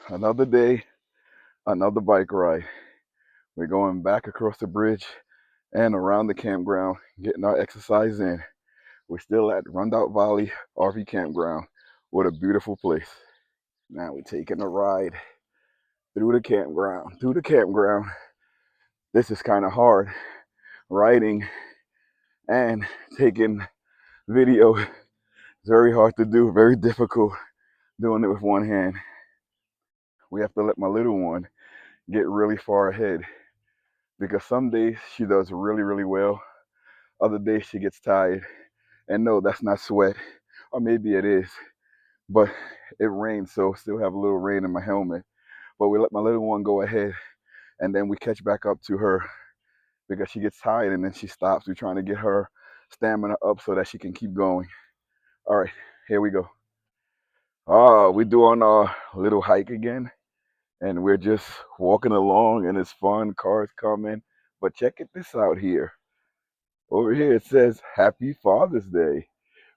Another day, another bike ride. We're going back across the bridge and around the campground, getting our exercise in. We're still at Rundout Valley RV Campground. What a beautiful place. Now we're taking a ride through the campground. This is kind of hard. Riding and taking video. It's very hard to do, very difficult doing it with one hand. We have to let my little one get really far ahead because some days she does really, really well. Other days she gets tired. And no, that's not sweat. Or maybe it is. But it rains, so still have a little rain in my helmet. But we let my little one go ahead and then we catch back up to her because she gets tired and then she stops. We're trying to get her stamina up so that she can keep going. All right, here we go. We're doing our little hike again and we're just walking along and it's fun, cars coming. But check this out here. Over here it says Happy Father's Day.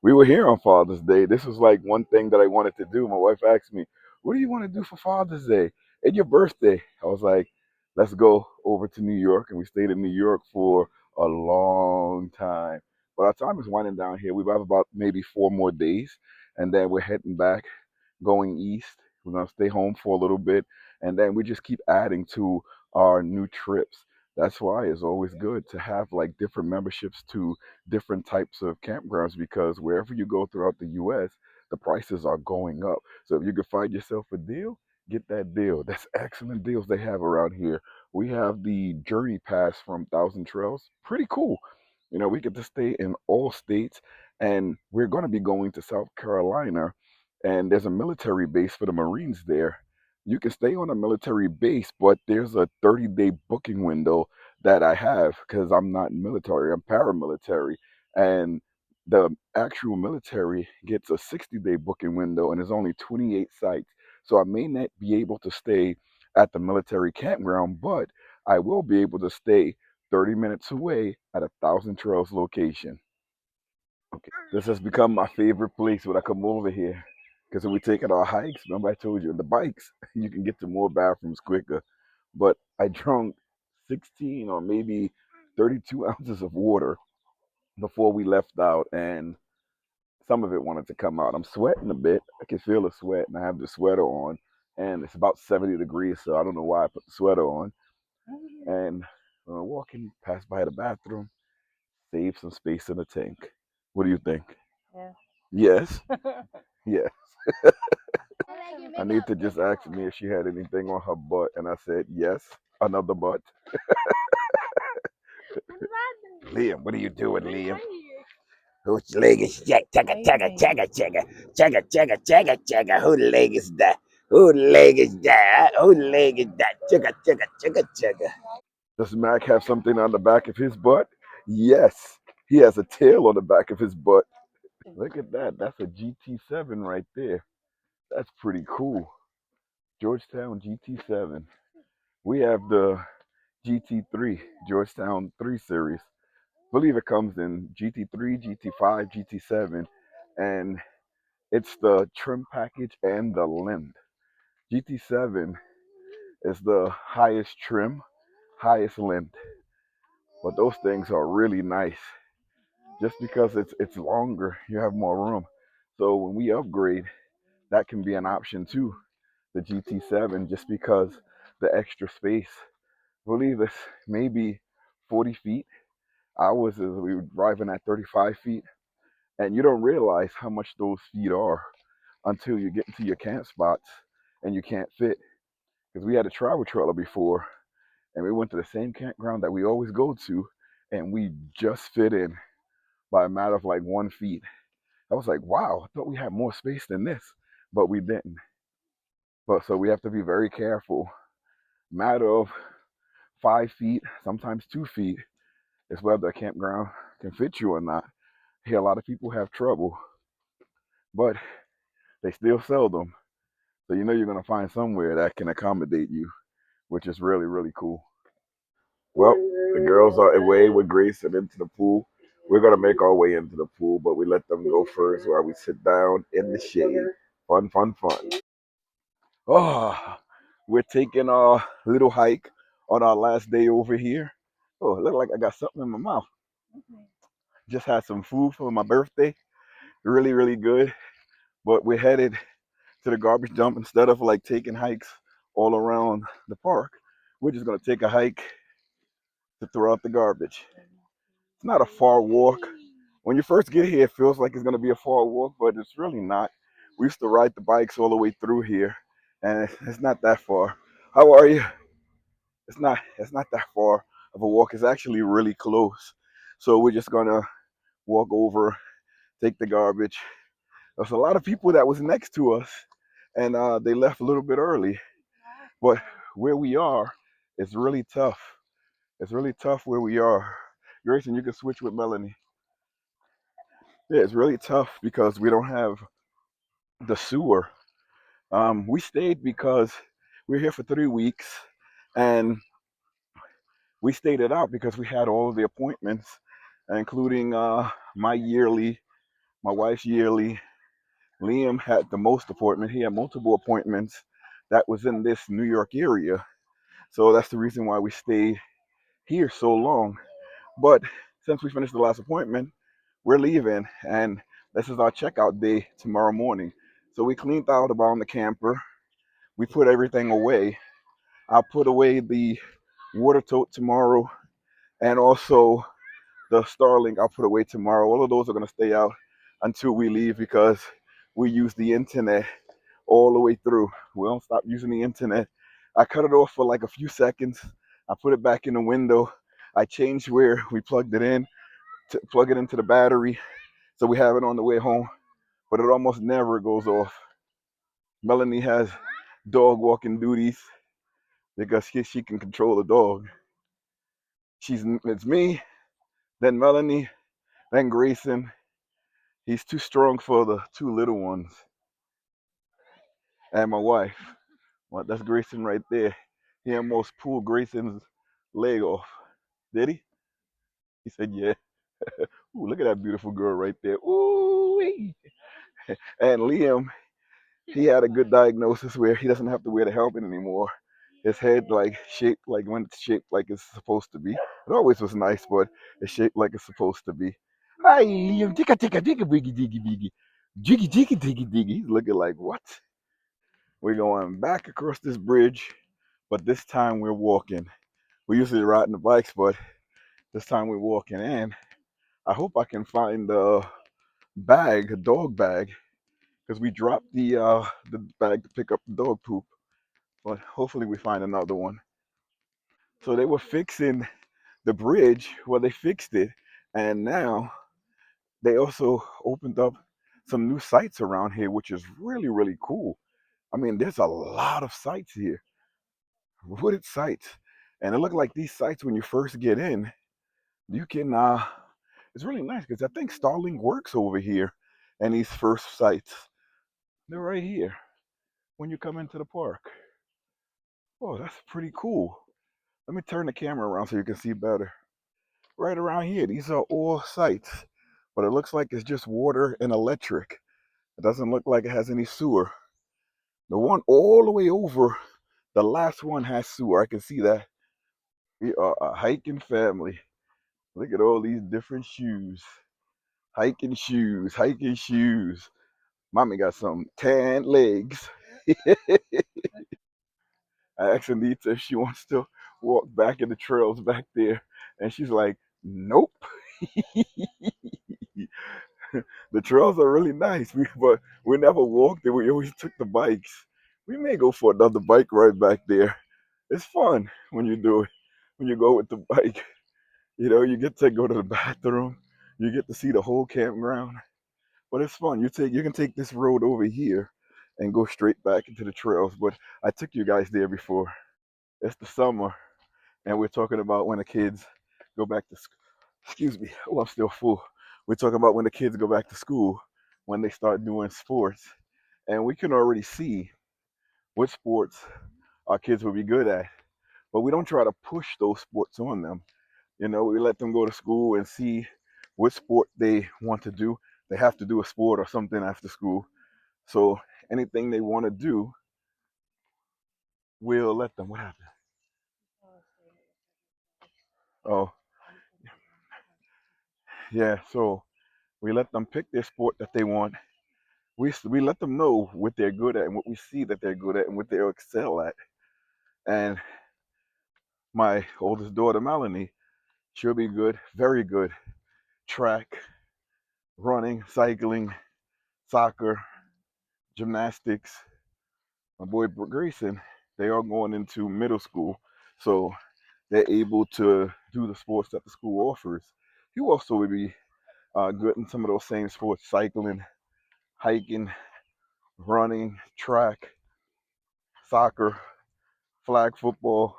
We were here on Father's Day. This was like one thing that I wanted to do. My wife asked me, "What do you want to do for Father's Day and your birthday?" I was like, "Let's go over to New York." And we stayed in New York for a long time. But our time is winding down here. We have about maybe 4 more days, and then we're heading back, going east. We're gonna stay home for a little bit, and then we just keep adding to our new trips. That's why it's always good to have like different memberships to different types of campgrounds because wherever you go throughout the US, the prices are going up. So if you can find yourself a deal, get that deal. That's excellent deals they have around here. We have the Journey Pass from Thousand Trails. Pretty cool. You know, we get to stay in all states and we're going to be going to South Carolina and there's a military base for the Marines there. You can stay on a military base, but there's a 30-day booking window that I have because I'm not military, I'm paramilitary. And the actual military gets a 60-day booking window and there's only 28 sites. So I may not be able to stay at the military campground, but I will be able to stay 30 minutes away at a Thousand Trails location. Okay. This has become my favorite place when I come over here. Because when we taking our hikes, remember I told you, the bikes, you can get to more bathrooms quicker. But I drunk 16 or maybe 32 ounces of water before we left out, and some of it wanted to come out. I'm sweating a bit. I can feel the sweat, and I have the sweater on, and it's about 70 degrees, so I don't know why I put the sweater on. And walking past by the bathroom, save some space in the tank. What do you think? Yes. Yes. I need to just ask me if she had anything on her butt, and I said yes. Another butt. Liam, what are you doing, Liam? Whose leg is that? Chugga, chugga, chugga, chugga, chugga, chugga, chugga, chugga. Whose leg is that? Whose leg is that? Whose leg is that? Chugga, chugga, chugga, chugga. Does Mac have something on the back of his butt? Yes. He has a tail on the back of his butt. Look at that. That's a GT7 right there. That's pretty cool. Georgetown GT7. We have the GT3, Georgetown 3 Series. I believe it comes in GT3, GT5, GT7, and it's the trim package and the length. GT7 is the highest trim, highest length, but those things are really nice. Just because it's longer, you have more room. So when we upgrade, that can be an option too. The GT7, just because the extra space. I believe it's maybe 40 feet. Ours is we were driving at 35 feet, and you don't realize how much those feet are until you get into your camp spots and you can't fit. Because we had a travel trailer before, and we went to the same campground that we always go to, and we just fit in by a matter of like 1 feet. I was like, wow, I thought we had more space than this, but we didn't. But so we have to be very careful. Matter of 5 feet, sometimes 2 feet, is whether a campground can fit you or not. Here, a lot of people have trouble, but they still sell them. So you know you're gonna find somewhere that can accommodate you, which is really, really cool. Well, the girls are away with Grace and into the pool. We're gonna make our way into the pool, but we let them go first while we sit down in the shade. Fun, fun, fun. Oh, we're taking a little hike on our last day over here. Oh, it look like I got something in my mouth. Just had some food for my birthday. Really, really good. But we're headed to the garbage dump instead of like taking hikes all around the park. We're just gonna take a hike to throw out the garbage. It's not a far walk. When you first get here, it feels like it's gonna be a far walk, but it's really not. We used to ride the bikes all the way through here, and it's not that far. How are you? It's not that far of a walk. It's actually really close. So we're just gonna walk over, take the garbage. There's a lot of people that was next to us, and they left a little bit early. But where we are, it's really tough. It's really tough where we are. Grayson, you can switch with Melanie. Yeah, it's really tough because we don't have the sewer. We stayed because we are here for 3 weeks, and we stayed it out because we had all of the appointments, including my yearly, my wife's yearly. Liam had the most appointment. He had multiple appointments that was in this New York area. So that's the reason why we stayed here so long. But since we finished the last appointment, we're leaving, and this is our checkout day tomorrow morning. So we cleaned out around the camper. We put everything away. I'll put away the water tote tomorrow, and also the Starlink I'll put away tomorrow. All of those are going to stay out until we leave because we use the internet all the way through. We don't stop using the internet. I cut it off for like a few seconds. I put it back in the window. I changed where we plugged it in to plug it into the battery so we have it on the way home, but it almost never goes off. Melanie has dog walking duties because she can control the dog. It's me, then Melanie, then Grayson. He's too strong for the two little ones, and my wife. Well, that's Grayson right there. He almost pulled Grayson's leg off. Did he? He said, yeah. Ooh, look at that beautiful girl right there. Ooh, and Liam, he had a good diagnosis where he doesn't have to wear the helmet anymore. His head like shaped like when it's shaped like it's supposed to be. It always was nice, but it's shaped like it's supposed to be. Hi, Liam. Ticka ticka ticka biggy diggy diggy. Jiggy jiggy diggy diggy. He's looking like what? We're going back across this bridge, but this time we're walking. We usually riding the bikes, but this time we're walking in. I hope I can find a bag, a dog bag, because we dropped the bag to pick up the dog poop. But hopefully we find another one. So they were fixing the bridge. Well, they fixed it, and now they also opened up some new sites around here, which is really really cool. I mean, there's a lot of sites here, wooded sites, and it looked like these sites when you first get in, you can it's really nice because I think Starlink works over here, and these first sites they're right here when you come into the park. Oh, that's pretty cool. Let me turn the camera around so you can see better. Right around here, these are all sites, but it looks like it's just water and electric. It doesn't look like it has any sewer. The one all the way over, the last one has sewer. I can see that. We are a hiking family. Look at all these different shoes. Hiking shoes, hiking shoes. Mommy got some tan legs. I asked Anita if she wants to walk back in the trails back there, and she's like, "Nope." The trails are really nice, but we never walked it. We always took the bikes. We may go for another bike ride back there. It's fun when you do it. When you go with the bike, you get to go to the bathroom. You get to see the whole campground. But it's fun. You can take this road over here and go straight back into the trails. But I took you guys there before. It's the summer, and we're talking about when the kids go back to school. Excuse me. Oh, I'm still full. We're talking about when the kids go back to school, when they start doing sports, and we can already see what sports our kids will be good at. But we don't try to push those sports on them. We let them go to school and see what sport they want to do. They have to do a sport or something after school. So anything they want to do, we'll let them. What happened? Oh, yeah. So we let them pick their sport that they want. We let them know what they're good at and what we see that they're good at and what they'll excel at. And my oldest daughter, Melanie, she'll be good, very good. Track, running, cycling, soccer, gymnastics. My boy Grayson, they are going into middle school, so they're able to do the sports that the school offers. He also would be good in some of those same sports: cycling, hiking, running, track, soccer, flag football.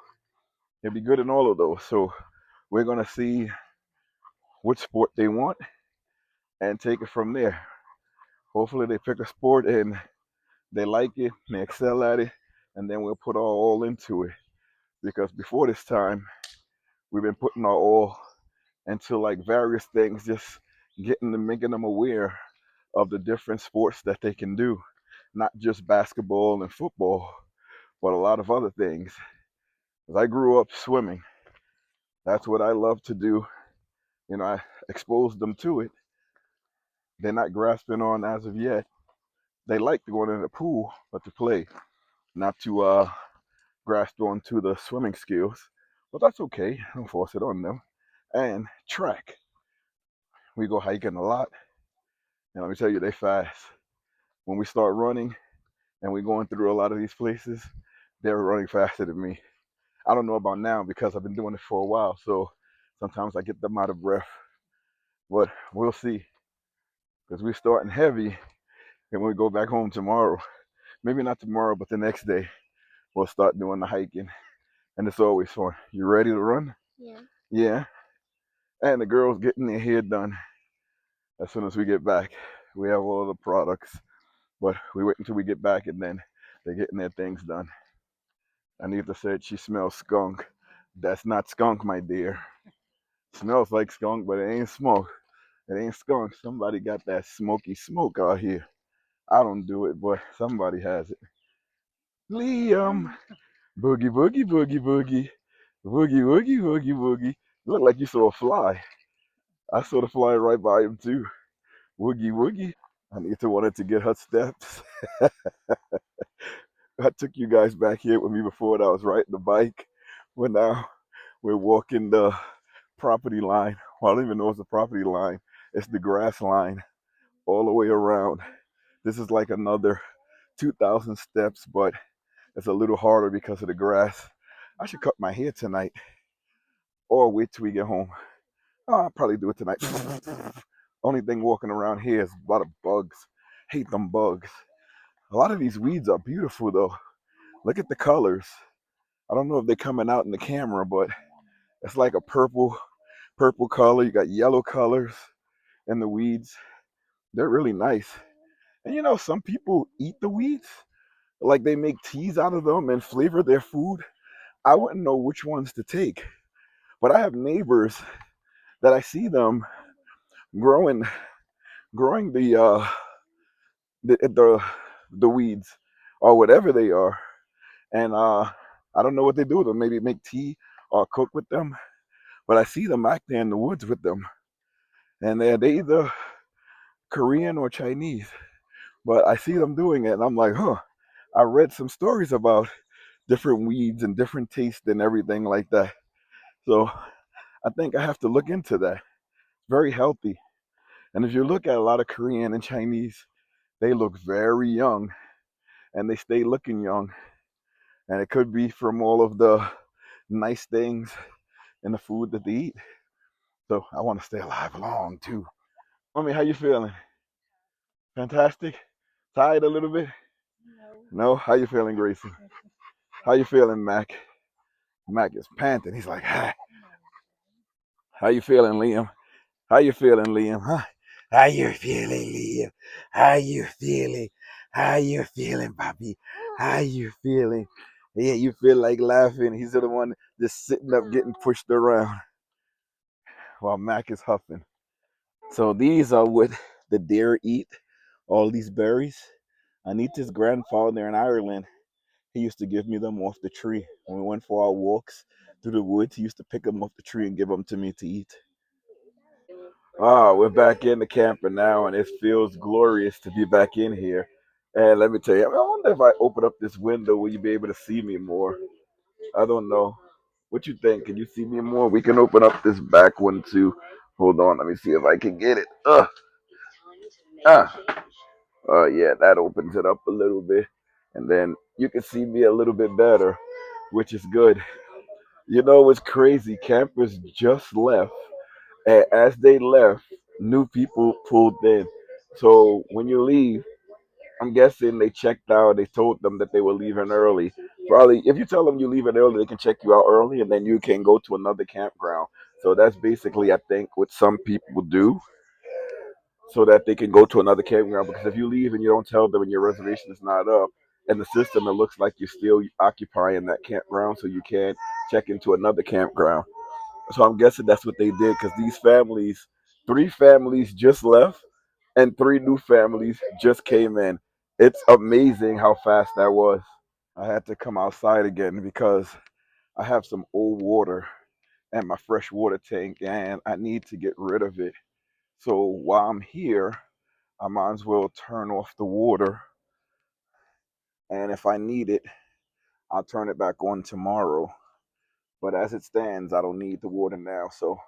He'll be good in all of those. So we're gonna see which sport they want and take it from there. Hopefully they pick a sport and they like it, they excel at it, and then we'll put our all into it. Because before this time, we've been putting our all into like various things, just getting them, making them aware of the different sports that they can do, not just basketball and football, but a lot of other things. As I grew up swimming, that's what I love to do. You know, I exposed them to it. They're not grasping on as of yet. They like to go in the pool, but to play, not to grasp on to the swimming skills. But that's okay. I don't force it on them. And track. We go hiking a lot. And let me tell you, they fast. When we start running and we're going through a lot of these places, they're running faster than me. I don't know about now because I've been doing it for a while. So sometimes I get them out of breath. But we'll see. Because we're starting heavy. And when we go back home tomorrow, maybe not tomorrow, but the next day, we'll start doing the hiking. And it's always fun. You ready to run? Yeah. Yeah. And the girls getting their hair done as soon as we get back. We have all the products, but we wait until we get back and then they're getting their things done. Anita said she smells skunk. That's not skunk, my dear. Smells like skunk, but it ain't smoke. It ain't skunk. Somebody got that smoky smoke out here. I don't do it, but somebody has it. Liam, boogie, boogie, boogie, boogie, boogie, boogie, boogie, boogie. Look like you saw a fly. I saw the fly right by him too. Woogie woogie. Anita wanted to get her steps. I took you guys back here with me before that I was riding the bike. But now we're walking the property line. Well, I don't even know it's the property line. It's the grass line all the way around. This is like another 2,000 steps, but it's a little harder because of the grass. I should cut my hair tonight or wait till we get home. Oh, I'll probably do it tonight. Only thing walking around here is a lot of bugs. Hate them bugs. A lot of these weeds are beautiful though. Look at the colors. I don't know if they're coming out in the camera, but it's like a purple color. You got yellow colors in the weeds. They're really nice. And you know, some people eat the weeds. Like they make teas out of them and flavor their food. I wouldn't know which ones to take. But I have neighbors that I see them growing growing the the weeds or whatever they are. And I don't know what they do with them. Maybe make tea or cook with them. But I see them back there in the woods with them, and they either Korean or Chinese. But I see them doing it, and I'm like, huh. I read some stories about different weeds and different tastes and everything like that. So I think I have to look into that. Very healthy. And if you look at a lot of Korean and Chinese, they look very young, and they stay looking young. And it could be from all of the nice things in the food that they eat. So I want to stay alive long too. Mommy, how you feeling? Fantastic? Tired a little bit? No? How you feeling, Gracie? How you feeling, Mac? Mac is panting. He's like, ah. How you feeling, Liam? How you feeling, Liam? Huh? How you feeling, Liam? How you feeling? How you feeling, Poppy? How you feeling? Yeah, you feel like laughing. He's the one just sitting up getting pushed around while Mac is huffing. So these are what the deer eat, all these berries. Anita's grandfather in Ireland, He used to give me them off the tree. When we went for our walks through the woods, he used to pick them off the tree and give them to me to eat. Ah, we're back in the camper now, and it feels glorious to be back in here. And let me tell you, I wonder if I open up this window, will you be able to see me more? I don't know. What you think? Can you see me more? We can open up this back one too. Hold on, let me see if I can get it. Ah, yeah, that opens it up a little bit, and then you can see me a little bit better, which is good. You know, it's crazy. Campers just left, and as they left, new people pulled in. So when you leave, I'm guessing they checked out. They told them that they were leaving early. Probably, if you tell them you're leaving early, they can check you out early, and then you can go to another campground. So that's basically, I think, what some people do, so that they can go to another campground. Because if you leave and you don't tell them and your reservation is not up, in the system, it looks like you're still occupying that campground, so you can't check into another campground. So I'm guessing that's what they did because these families, three families just left and three new families just came in. It's amazing how fast that was. I had to come outside again because I have some old water in my fresh water tank and I need to get rid of it. So while I'm here, I might as well turn off the water. And if I need it, I'll turn it back on tomorrow. But as it stands, I don't need the water now. So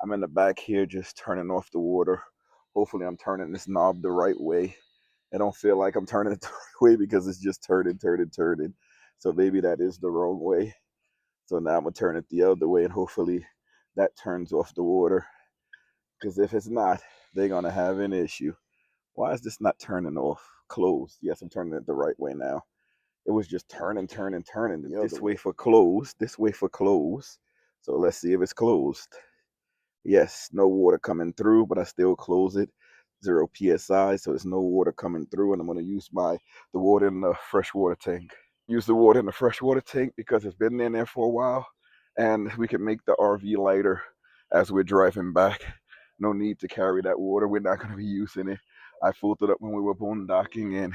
I'm in the back here just turning off the water. Hopefully, I'm turning this knob the right way. I don't feel like I'm turning it the right way because it's just turning. So maybe that is the wrong way. So now I'm going to turn it the other way and hopefully that turns off the water. Because if it's not, they're going to have an issue. Why is this not turning off? Closed. Yes, I'm turning it the right way now. It was just turning. This way for close, this way for close. So let's see if it's closed. Yes, no water coming through, but I still close it. 0 psi, so there's no water coming through, and I'm gonna use the water in the freshwater tank. Use the water in the freshwater tank because it's been in there for a while, and we can make the RV lighter as we're driving back. No need to carry that water. We're not gonna be using it. I filled it up when we were boondocking, and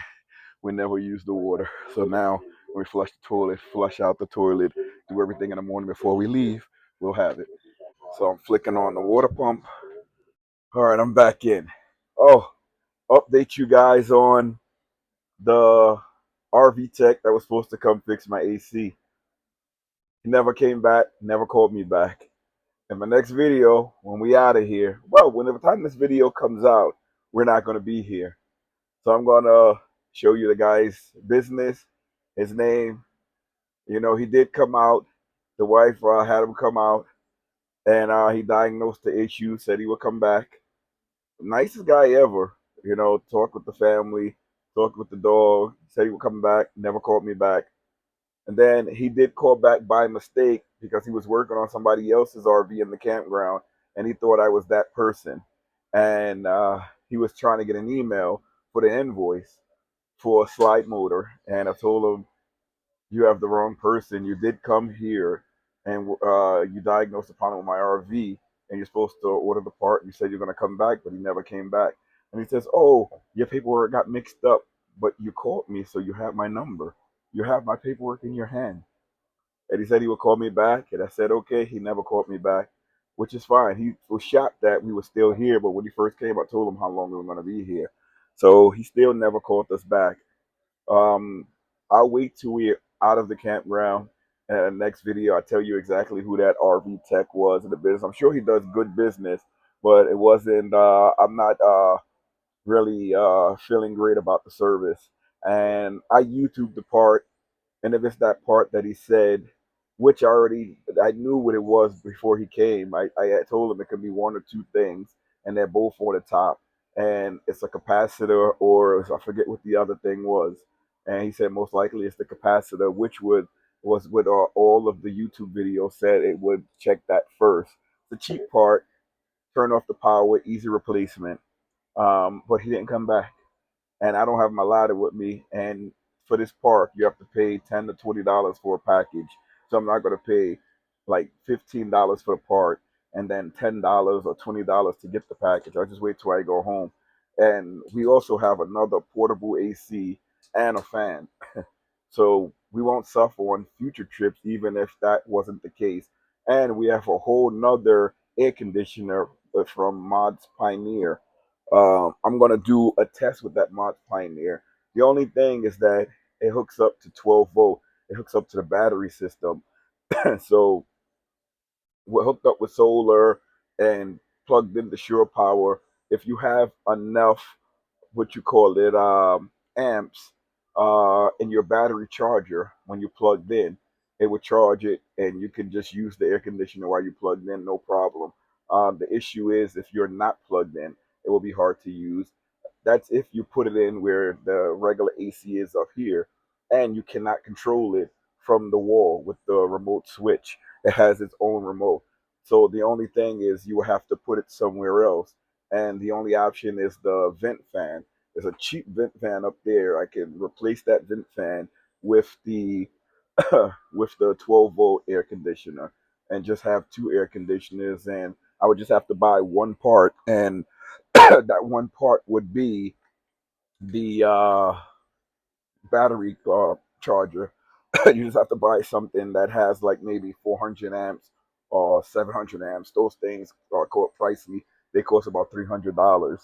we never use the water. So now when we flush the toilet, flush out the toilet, do everything in the morning before we leave, we'll have it. So I'm flicking on the water pump. All right, I'm back in. Oh, update you guys on the RV tech that was supposed to come fix my AC. He never came back, never called me back. In my next video, when we out of here, well, whenever time this video comes out, we're not going to be here. So I'm going to show you the guy's business, his name. You know, he did come out. The wife had him come out, and he diagnosed the issue, said he would come back. Nicest guy ever. You know, talked with the family, talked with the dog, said he would come back, never called me back. And then he did call back by mistake because he was working on somebody else's RV in the campground, and he thought I was that person. And he was trying to get an email for the invoice for a slide motor. And I told him, you have the wrong person. You did come here and you diagnosed the problem with my RV, and you're supposed to order the part. You said you're going to come back, but he never came back. And he says, oh, your paperwork got mixed up, but you called me, so you have my number. You have my paperwork in your hand. And he said he would call me back, and I said, okay. He never called me back, which is fine. He was shocked that we were still here, but when he first came, I told him how long we were going to be here. So he still never called us back. Um, I'll wait till we're out of the campground. And next video, I'll tell you exactly who that RV tech was in the business. I'm sure he does good business, but it wasn't. I'm not really feeling great about the service. And I YouTube the part, and if it's that part that he said, which I knew what it was before he came. I had told him it could be one or two things, and they're both on the top. And it's a capacitor, or I forget what the other thing was. And he said most likely it's the capacitor, which was what all of the YouTube videos said it would check that first. The cheap part, turn off the power, easy replacement. But he didn't come back, and I don't have my ladder with me. And for this park, you have to pay $10 to $20 for a package. So I'm not going to pay like $15 for the part and then $10 or $20 to get the package. I'll just wait till I go home. And we also have another portable AC and a fan. So we won't suffer on future trips, even if that wasn't the case. And we have a whole nother air conditioner from Mods Pioneer. I'm gonna do a test with that Mods Pioneer. The only thing is that it hooks up to 12 volt. It hooks up to the battery system. So we're hooked up with solar and plugged into shore power. If you have enough, what you call it, amps in your battery charger, when you plugged in, it would charge it, and you can just use the air conditioner while you plugged in, no problem. The issue is if you're not plugged in, it will be hard to use. That's if you put it in where the regular AC is up here, and you cannot control it from the wall with the remote switch. It has its own remote. So the only thing is you have to put it somewhere else. And the only option is the vent fan. There's a cheap vent fan up there. I can replace that vent fan with the with the 12 volt air conditioner and just have two air conditioners, and I would just have to buy one part, and that one part would be the battery charger. You just have to buy something that has like maybe 400 amps or 700 amps. Those things are quite pricey. They cost about $300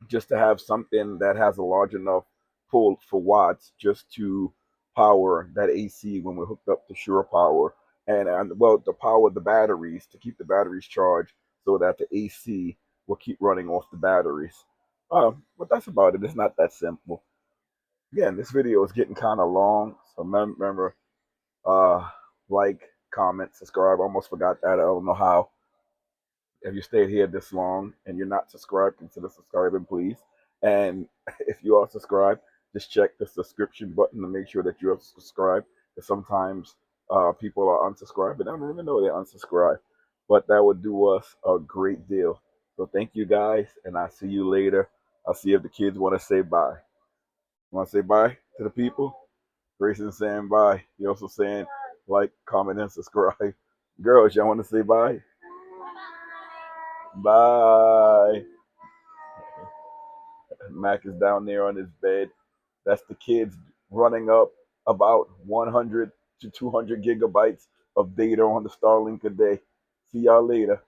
just to have something that has a large enough pull for watts just to power that AC when we're hooked up to shore power, and well, to power the batteries, to keep the batteries charged so that the AC will keep running off the batteries. But that's about it. It's not that simple. Again, this video is getting kind of long, so remember, uh, like, comment, subscribe. I almost forgot that. I don't know how. If you stayed here this long and you're not subscribed, consider subscribing, please. And if you are subscribed, just check the subscription button to make sure that you're subscribed. Because sometimes people are unsubscribed, but I don't even know they're unsubscribed. But that would do us a great deal. So thank you guys, and I'll see you later. I'll see if the kids want to say bye. Want to say bye to the people? Grayson's saying bye. He also saying like, comment, and subscribe. Girls, y'all want to say bye? Bye. Mac is down there on his bed. That's the kids running up about 100 to 200 gigabytes of data on the Starlink a day. See y'all later.